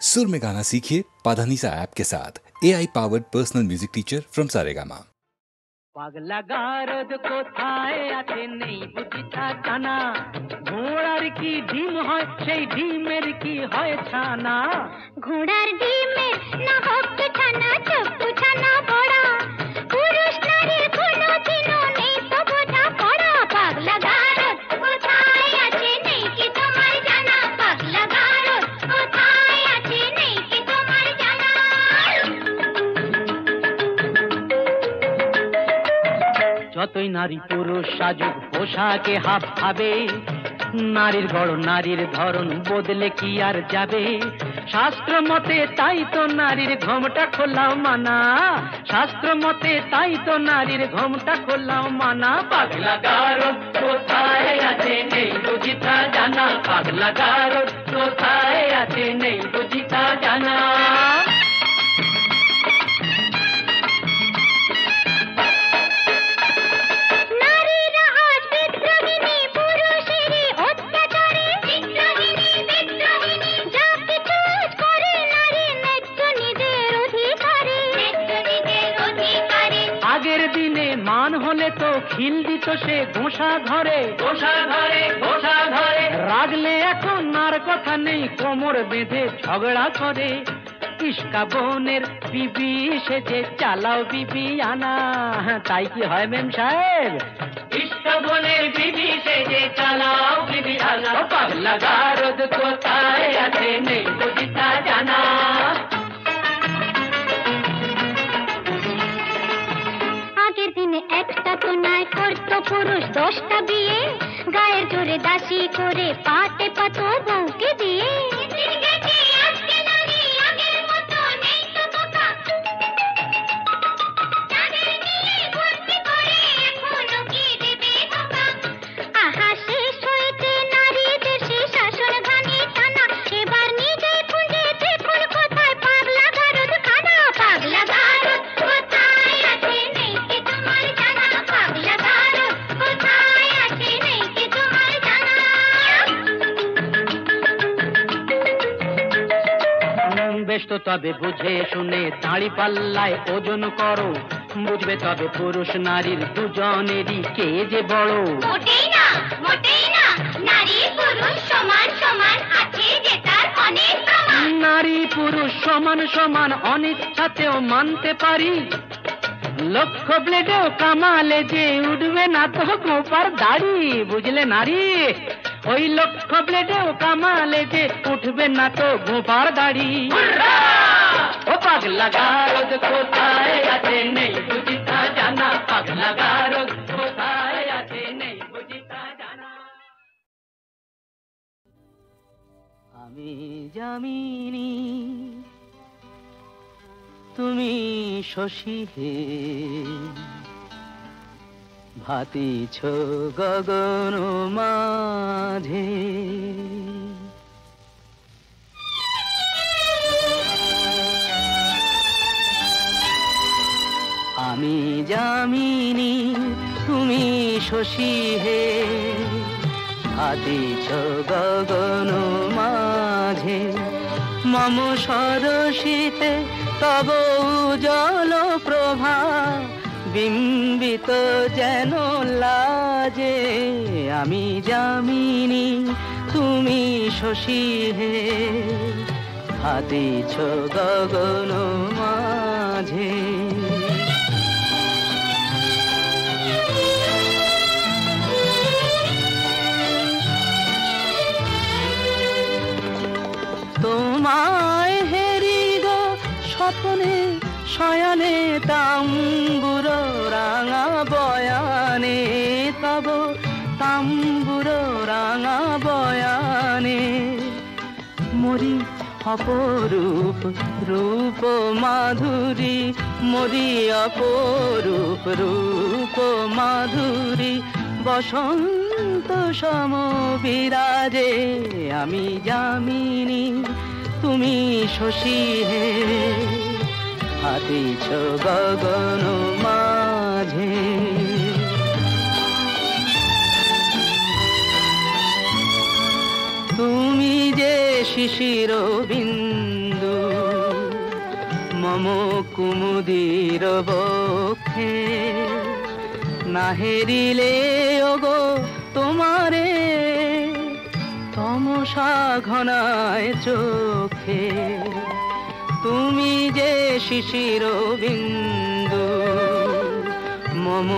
सुर में गाना सीखिए पाधानीसा ऐप के साथ। AI powered personal music teacher from Saregama. পাগলা গারদ কোথায় আছে নেই বুঝিতা জানা, ঘোড়ার কি ডিম হয় সেই ডিমের কি হয় ছানা, ঘোড়ার ডিমের না হোক ছানা চপ্পু ছানা বড়া, পুরুষ নারীর কোনো দিনও নেই তো বোঝা পড়া। পাগলা গারদ কোথায় আছে নেই কি তোমার জানা, পাগলা গারদ কোথায় আছে নেই কি তোমার জানা। যতই নারী পুরুষ সাজুক পোশাকে হাব ভাবে, নারীর গড় নারীর ধরন বদলে কি আর যাবে। শাস্ত্র মতে তাই তো নারীর ঘোমটা খোলাও মানা, শাস্ত্র মতে তাই তো নারীর ঘোমটা খোলাও মানা। পাগলা গারদ কোথায় আছে নেই বুঝিতা জানা, পাগলা গারদ কোথায় আছে নেই বুঝিতা জানা। মান হলে তো খিল দিত সে ঘোষা ঘরে, ঘোষা ঘরে, ঘোষা ঘরে। রাগলে এখন আর কথা নেই, কোমর বেঁধে ঝগড়া করে। ইস্কা বোনের বিবি সেজে চালাও বিবি আনা, তাই কি হয় মেম সাহেব? ইস্কা বোনের বিবি সেজে চালাও বিবি আনা। পাগলা গারদ কোথায় আছে নেই বুঝিতা জানা। একটা তো নয় করতো পুরুষ 10টা বিয়ে, গায়ের জোরে দাসী করে পাটে পাতো বউকে দিয়ে। আহা শেষ হয়েছে নারীদের সে শাসন ঘানি টানা, এবার নিজে খুঁজে দেখুন কোথায় পাগলা গারদ খানা। পাগলা গারদ কোথায় আছে নেই কি তোমার জানা, পাগলা গারদ কোথায় আছে নেই কি তোমার জানা। বেশ তো তবে বুঝে শুনে দাঁড়ি পাল্লায় ওজন করো, বুঝবে তবে পুরুষ নারীর দুজনেরই কে যে বড়। মোটেই না, মোটেই না, নারী পুরুষ সমান সমান আছে যে তার অনেক প্রমাণ। নারী পুরুষ সমান সমান অনিচ্ছাতেও মানতে পারি, লক্ষ ব্লেডেও কামালে যে উঠবে না তো গোপার দাড়ি। বুঝলে নারী, ওই লক্ষ ব্লেডেও কামালে যে উঠবে না তো গোপার দাড়ি। ও পাগলা গারদ কোথায় আছে নেই বুঝিতা জানা, পাগলা গারদ কোথায় আছে নেই বুঝিতা জানা। আমি যামিনী তুমি শশী হে, ভাতিছ গগন মাঝে। আমি যামিনী তুমি শশী হে, ভাতিছ গগন মাঝে। মম সরসিতে তব উজ্জ্বল প্রভা, বিম্বিত যেন লাজে। আমি যামিনী তুমি শশী হে, ভাতিছ গগন মাঝে। তোমায় হেরি গো স্বপ্নে শয়নে, তাম্বুর রাঙা বয়ানে তব তাম্বুর রাঙা বয়ানে। মরি অপরূপ রূপ মাধুরী, মরি অপরূপ রূপ মাধুরী। বসন্ত সম বিরাজে আমি যামিনী তুমি শশী হে, হাতিছ গগন মাঝে। তুমি যে শিশির বিন্দু মম কুমুদির বক্ষে না হেরিলে ওগো তোমারে তমসা ঘনায় চোখে তুমি যে শিশির বিন্দু মম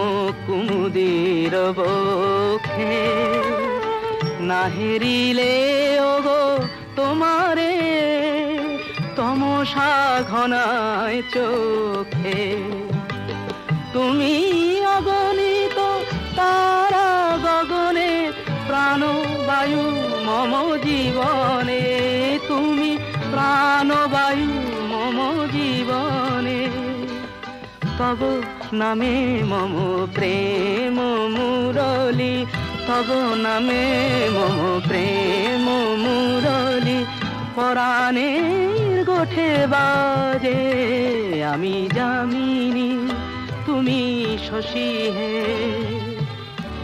কুমুদির বক্ষে না হেরিলে ওগো তোমারে তমসা ঘনায় চোখে তুমি অগণিত তারা গগনে প্রাণবায়ু মম জীবনে তুমি প্রাণবায়ু মম জীবনে তব নামে মম প্রেম মুরলি তব নামে মম প্রেম মুরলি পরাণের গোঠে বাজে আমি যামিনী তুমি শশী হে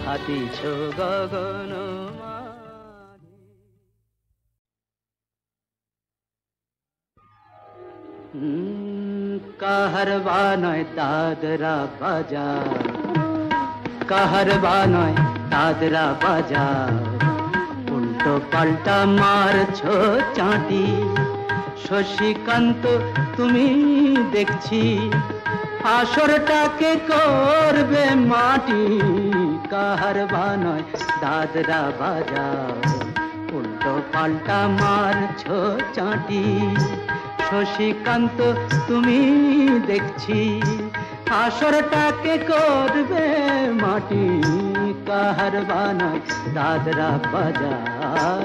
হাতিছ গগন কাহারবা নয় দাদরা বাজার কাহারবা নয় দাদরা বাজার উল্টো পাল্টা মারছো চাঁটি শশীকান্ত তুমি দেখছি আসরটাকে করবে মাটি কাহারবা নয় দাদরা বাজার উল্টো পাল্টা মারছো চাঁটি শশীকান্ত তুমি দেখছি আসরটাকে করবে মাটি কাহারবা নয় দাদরা বাজার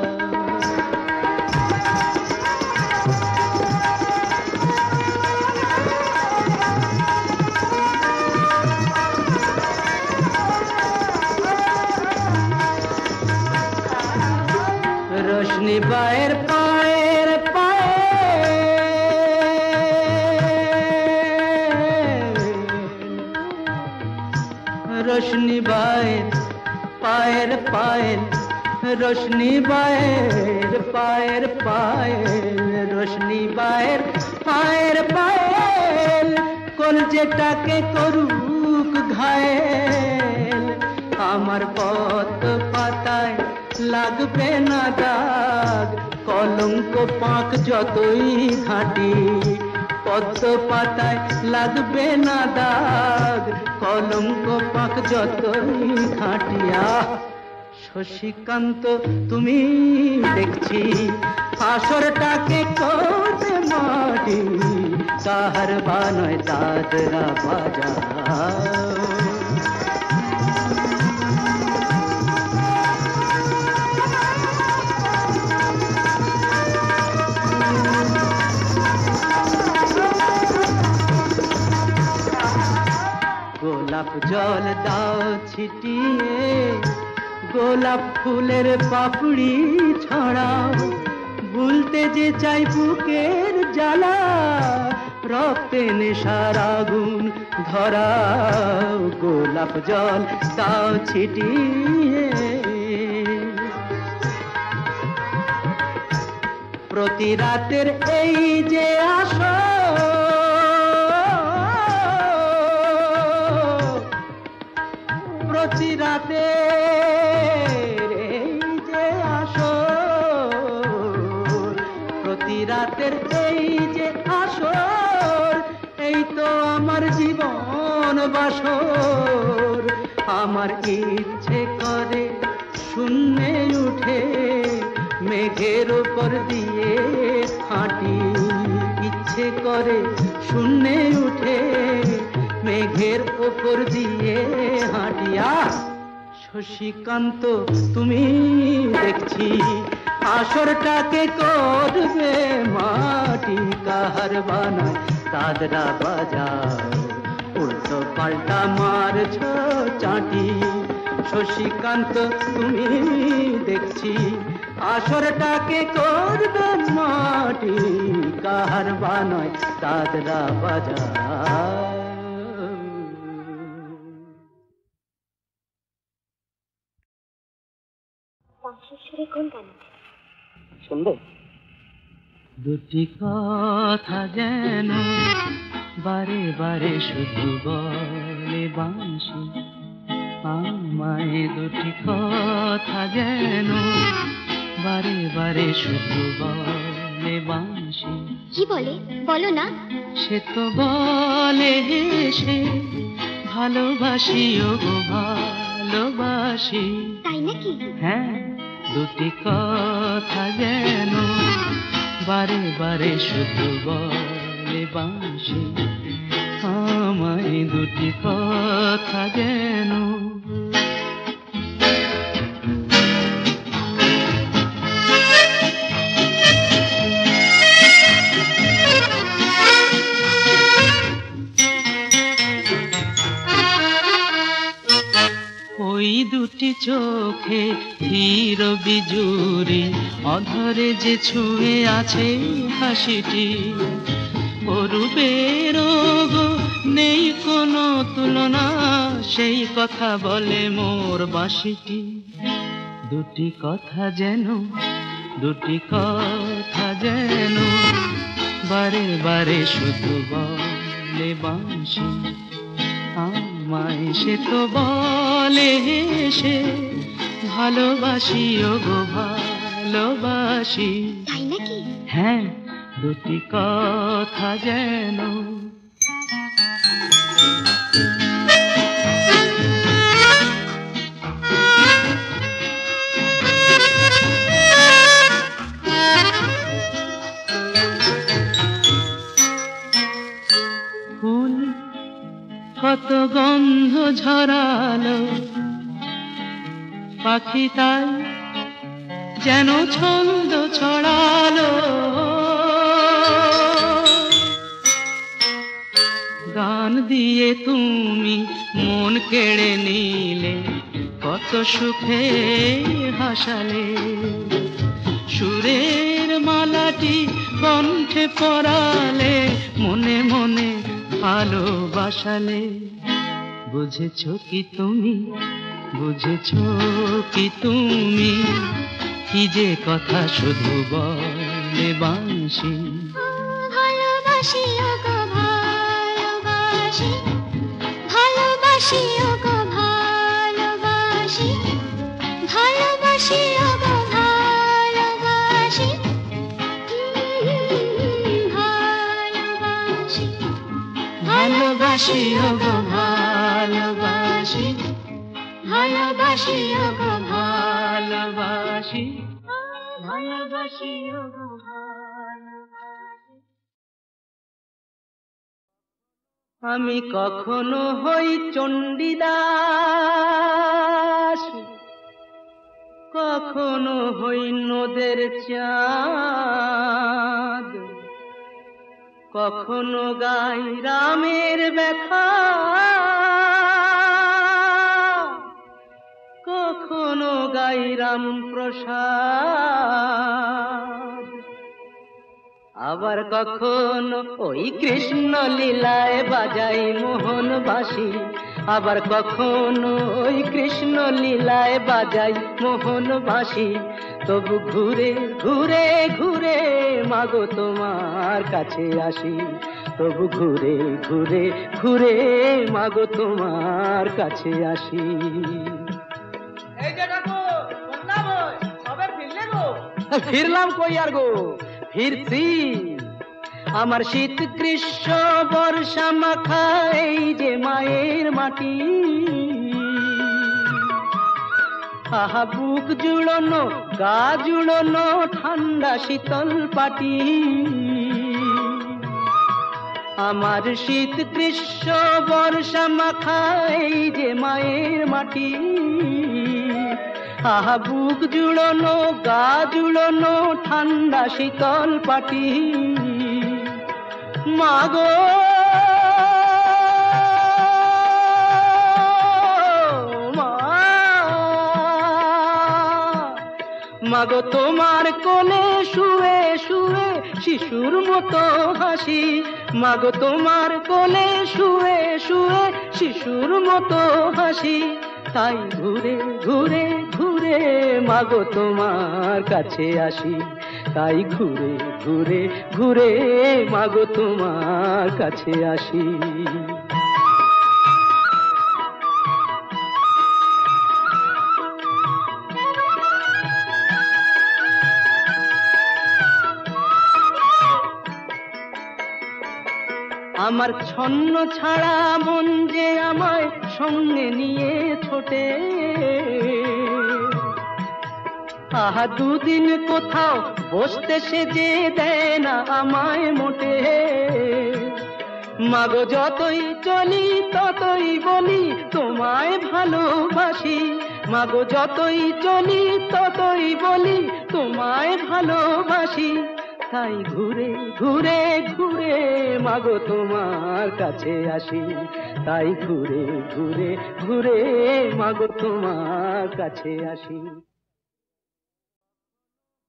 रोशनी बाहर पाएर पाए रोशनी बाहर पाएर पायल रोशनी बाहर पाएर पायल रोशनी बाहर पाएर पायल কলজেটাকে করুক ঘায়েল আমার পথ পাতায় লাগবে না দাগ কলঙ্ক পাক যতই ঘাঁটি পদ্ম পাতায় লাগবে না দাগ কলঙ্ক পাক যতই ঘাঁটিয়া শশীকান্ত তুমি দেখছি আসরটাকে করবে মাটি কাহারবা নয় দাদরা বাজার গোলাপ জল দাও ছিটিয়ে গোলাপ ফুলের পাপড়ি ছড়াও ভুলতে যে চাই বুকের জ্বালা রক্তে নেশার আগুন ধরাও গোলাপ জল দাও ছিটিয়ে প্রতি রাতের এই যে আসো প্রতি রাতের এই যে আসর প্রতি রাতের এই যে আসর এই তো আমার জীবন বাসর আমার ইচ্ছে করে শূন্যে উঠে মেঘের উপর দিয়ে হাঁটি ইচ্ছে করে শূন্যে উঠে মেঘের উপর দিয়ে হাঁটিয়া শশীকান্ত তুমি দেখছি আসরটাকে করবে মাটি কাহারবা নয় দাদরা বাজার উল্টো পাল্টা মারছ চাটি শশীকান্ত তুমি দেখছি আসরটাকে করবে মাটি কাহারবা নয় দাদরা বাজার বংশেশ্বরী কোন গান? শুনবো? দুটি কথা যেন বারে বারে শুধু বলে বাঁশি, আমায় দুটি কথা যেন বারে বারে শুধু বলে বাঁশি। কি বলে বলো না। সে তো বলে হেসে ভালোবাসি ও গো ভালোবাসি। তাই নাকি? হ্যাঁ, দুটি কথা যেন বারে বারে শুধু বলে বাঁশি, আমায় দুটি কথা যেন। ওই দুটি চোখে ধীর বিজুরি, অধরে যে ছুঁয়ে আছে হাসিটি, অরূপের গো নেই কোনো তুলনা, সেই কথা বলে মোর বাঁশিটি। দুটি কথা যেন, দুটি কথা যেন বারে বারে শুধু বলে বাঁশি, আমায় সে তো বলে হেসে ভালোবাসি ও গো ভালোবাসি। তাই নাকি? হ্যাঁ, দুটি কথা যেন। ফুল কত গন্ধ ঝরালো, পাখি তাই যেন ছন্দ ছড়ালো, গান দিয়ে তুমি মন কেড়ে নিলে, কত সুখে হাসালে, সুরের মালাটি কণ্ঠে পরালে, মনে মনে ভালোবাসালে। বুঝেছ কি তুমি, বুঝেছ কি তুমি, কি যে কথা শুধু বলে বাঁশি। ভালোবাসি ও গো ভালোবাসি, ভালোবাসি ও গো ভালোবাসি, ভালোবাসি ও গো ভালোবাসি, ভালোবাসি, ভালোবাসি ও গো ভালোবাসি, ভালোবাসি ও গো ভালোবাসি, ভালোবাসি ও গো ভালোবাসি। আমি কখনো হই চণ্ডীদাস, কখনো হই নদের চাঁদ, কখনো গাই রামের ব্যথা, কখনো গাই রাম প্রসাদ, আবার কখনো ওই কৃষ্ণ লীলায় বাজাই মোহন বাঁশি, আবার কখনো ওই কৃষ্ণ লীলায় বাজাই মোহন বাঁশি। তবু ঘুরে ঘুরে ঘুরে মাগো তোমার কাছে আসি, তবু ঘুরে ঘুরে ঘুরে মাগো তোমার কাছে আসি। এই যে ডাকো বন্যা বই কবে ফিরলে গো? ফিরলাম কই আর গো, ফিরছি। আমার শীত গ্রীষ্ম বর্ষা মাখা এই যে মায়ের মাটি, আহা বুক জুড়োনো গা জুড়োনো ঠান্ডা শীতল পাটি। আমার শীত গ্রীষ্ম বর্ষা মাখা এই যে মায়ের মাটি, আহা বুক জুড়োনো গা জুড়োনো ঠান্ডা শীতল পাটি। মাগো মাগো তোমার কোলে শুয়ে শুয়ে শিশুর মতো হাসি, মাগো তোমার কোলে শুয়ে শুয়ে শিশুর মতো হাসি। তাই ঘুরে ঘুরে ঘুরে মাগো তোমার কাছে আসি, তাই ঘুরে ঘুরে ঘুরে মাগো তোমার কাছে আসি। আমার ছন্ন ছাড়া মন যে আমায় সঙ্গে নিয়ে ছোটে, আহা দুদিন কোথাও বসতে সে যে দেয় না আমায় মোটে। মাগো যতই চলি ততই বলি তোমায় ভালোবাসি, মাগো যতই চলি ততই বলি তোমায় ভালোবাসি। তাই ঘুরে ঘুরে ঘুরে মাগো তোমার কাছে আসি, তাই ঘুরে ঘুরে ঘুরে মাগো তোমার কাছে আসি।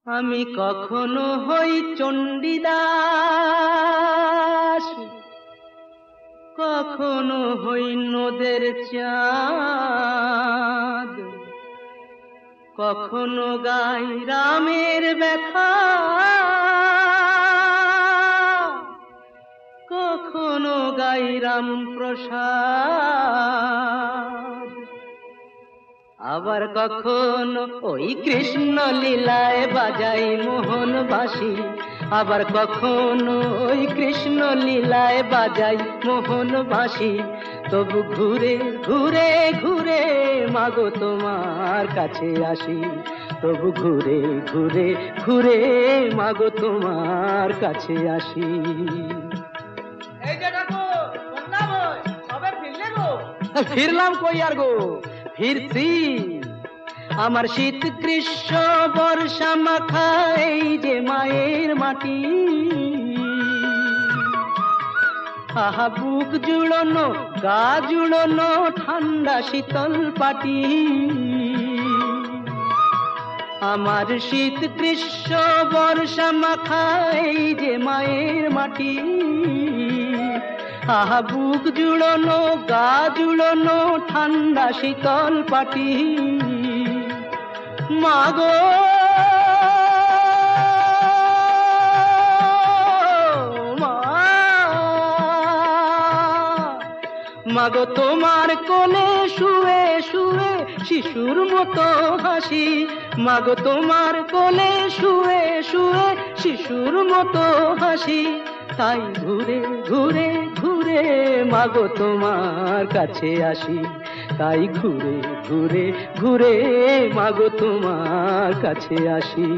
আমি কখনো হই চণ্ডীদাস, কখনো হই নদের চাঁদ, কখনো গাই রামের ব্যথা, কখনো গাই রাম প্রসাদ। আবার কখনো ওই কৃষ্ণ লীলায় বাজাই মোহন বাঁশি, আবার কখনো ওই কৃষ্ণ লীলায় বাজাই মোহন বাঁশি। তবু ঘুরে ঘুরে ঘুরে মাগো তোমার কাছে আসি, তবু ঘুরে ঘুরে ঘুরে মাগো তোমার কাছে আসি। এই যে ঠাকুর শুনলাম কবে ফিরলে গো? ফিরলাম কই আর গো, ফিরছি। আমার শীত গ্রীষ্ম বর্ষা মাখা এই যে মায়ের মাটি, আহা বুক জুড়োনো গা জুড়োনো ঠান্ডা শীতল পাটি। আমার শীত গ্রীষ্ম বর্ষা মাখা এই যে মায়ের মাটি, আহা বুক জুড়োনো গা জুড়োনো ঠান্ডা শীতল পাটি। মাগো মাগো তোমার কোলে শুয়ে শুয়ে শিশুর মতো হাসি, মাগো তোমার কোলে শুয়ে শুয়ে শিশুর মতো হাসি। তাই ঘুরে ঘুরে ঘুরে মাগো তোমার কাছে আসি, তাই ঘুরে ঘুরে ঘুরে মাগো তোমার কাছে আসি।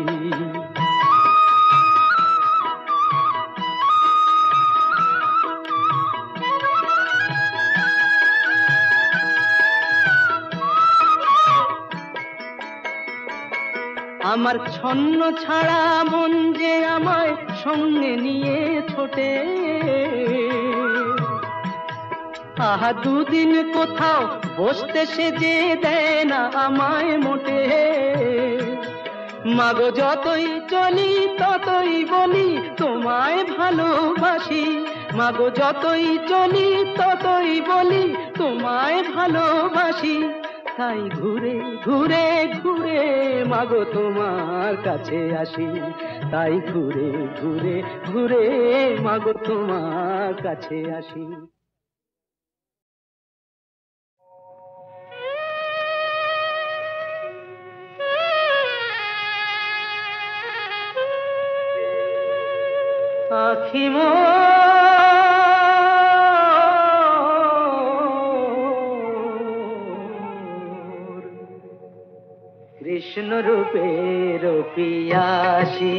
আমার ছন্ন ছাড়া মন যে আমায় সঙ্গে নিয়ে ছোটে, আহা দুদিন কোথাও বসতে সে যে দেয় না আমায় মোটে। মাগো যতই চলি ততই বলি তোমায় ভালোবাসি, মাগো যতই চলি ততই বলি তোমায় ভালোবাসি। তাই ঘুরে ঘুরে ঘুরে মাগো তোমার কাছে আসি, তাই ঘুরে ঘুরে ঘুরে মাগো তোমার কাছে আসি। আখি মোর কৃষ্ণ রূপের পিয়াসী,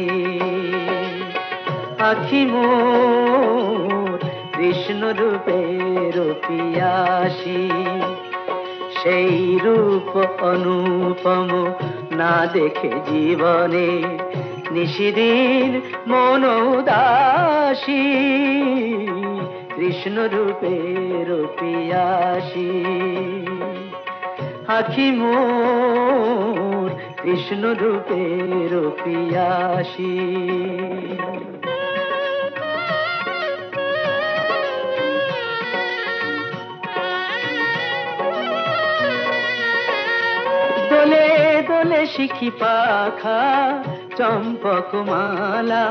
আখি মোর কৃষ্ণ রূপের পিয়াসী। সেই রূপ অনুপম না দেখে জীবনে নিশিদিন মন উদাসী, কৃষ্ণ রূপের পিয়াসী। আখি মোর কৃষ্ণ রূপের পিয়াসী। দোলে দোলে শিখি পাখা চম্পক মালা,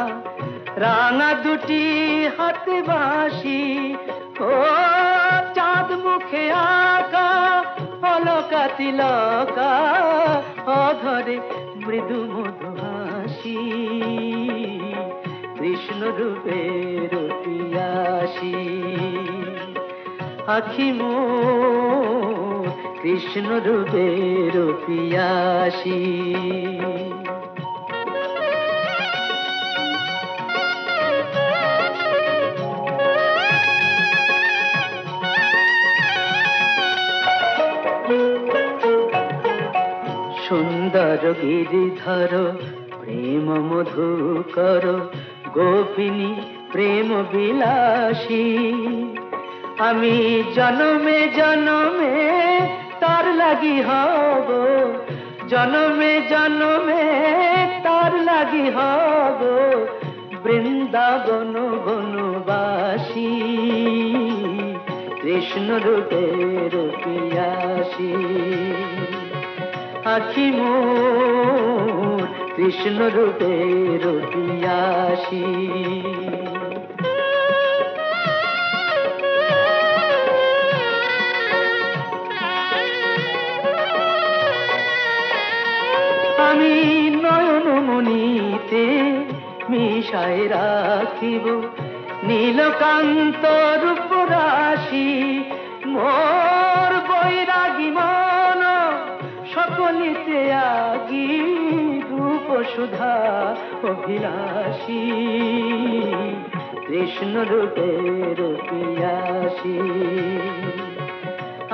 রাঙা দুটি হাতে বাঁশি, ও চাঁদ মুখে আঁকা অলকা তিলকা, অধরে মৃদু মধু হাসি, কৃষ্ণ রূপের পিয়াসী আখি মোর, কৃষ্ণ রূপের পিয়াসী। সুন্দর গিরিধর প্রেম মধুকর, গোপিনী প্রেম বিলাসী, আমি জনমে জনমে তার লাগি হব, জনমে জনমে তার লাগি হব, বৃন্দাবন বনবাসী, কৃষ্ণ রূপের পিয়াসী আখি মোর, কৃষ্ণ রূপের পিয়াসী। আমি নয়ন মনিতে মিশায় রাখিব নীলকান্ত রূপ রাশি, মোর বৈরাগী মন সকলিতে আগি, রূপ সুধা অভিলাষী, কৃষ্ণ রূপের পিয়াসী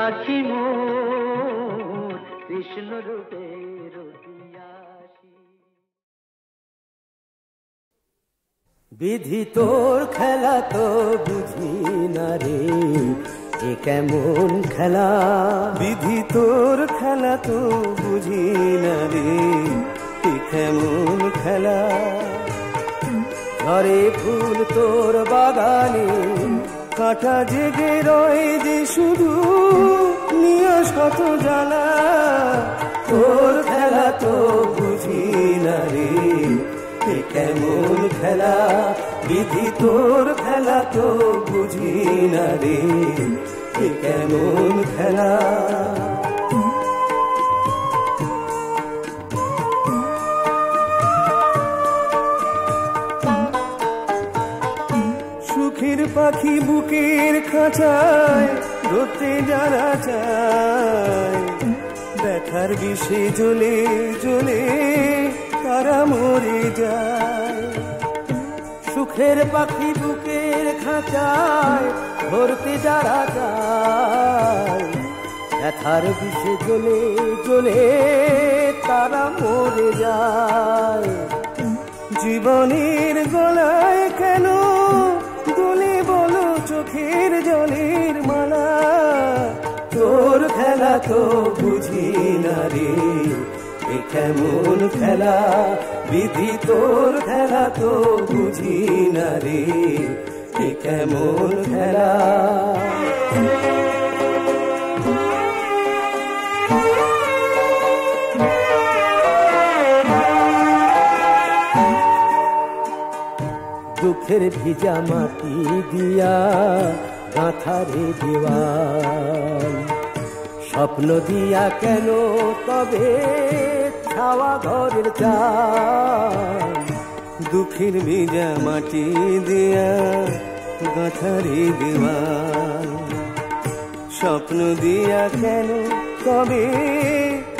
আখি মোর, কৃষ্ণ রূপের পিয়াসী। বিধি তোর খেলা তো বুঝি না রে, এ কেমন খেলা, বিধি তোর খেলা তো বুঝি না রে, এ কেমন খেলা, ঝরে ফুল তোর বাগানে কাঁটা জেগে রয় যে শুধু, নিয়ে শত জ্বালা, তোর খেলা তো বুঝি না রে, এ কেমন খেলা, বিধি তোর খেলা তো বুঝি না রে, এ কেমন খেলা। সুখের পাখি বুকের খাঁচায় ধরতে যারা চায়, ব্যথার বিষে জ্বলে জ্বলে তারা মরে যায়। সুখের পাখি বুকের খাঁচায় ধরতে যারা যায়, ব্যথার বিষে জ্বলে জ্বলে তারা মরে যায়। জীবনের গলায় কেন দোলে বলো চোখের জলের মালা, তোর খেলা তো বুঝি না রে, এ কেমন খেলা, বিধি তোর খেলা তো বুঝি না রে, এ কেমন খেলা। দুঃখের ভিজা মাটি দিয়া গাঁথারে দেওয়াল, স্বপ্ন দিয়া কেন তবে ছাওয়া ঘরের চাল, দুঃখের ভিজা মাটি দিয়া গাঁথারে দেওয়াল, স্বপ্ন দিয়া কেন তবে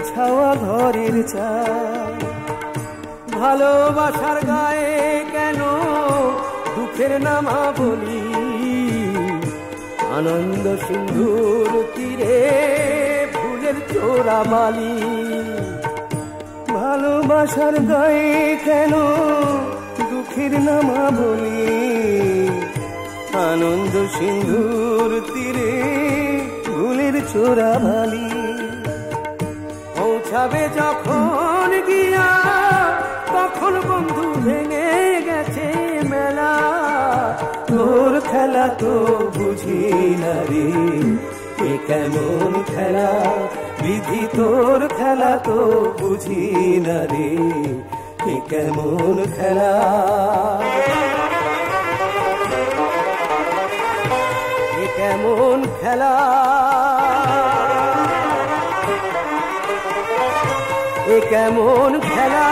ছাওয়া ঘরের চাল, ভালোবাসার গায়ে কেন দুঃখের নামা বলি, আনন্দ সিন্ধুর তীরে ফুলের চোরা মালি, ভালোবাসার গায়ে কেন দুঃখের নামা বলি, আনন্দ সিন্ধুর তীরে ফুলের চোরা মালি। পৌঁছাবে যখন গিয়া তখন বন্ধু ভেঙে গেছে মেলা, তোর খেলা তো বুঝি না রে, এ কেমন খেলা, বিধি তোর খেলা তো বুঝি না রে, এ কেমন খেলা এ কেমন খেলা এ কেমন খেলা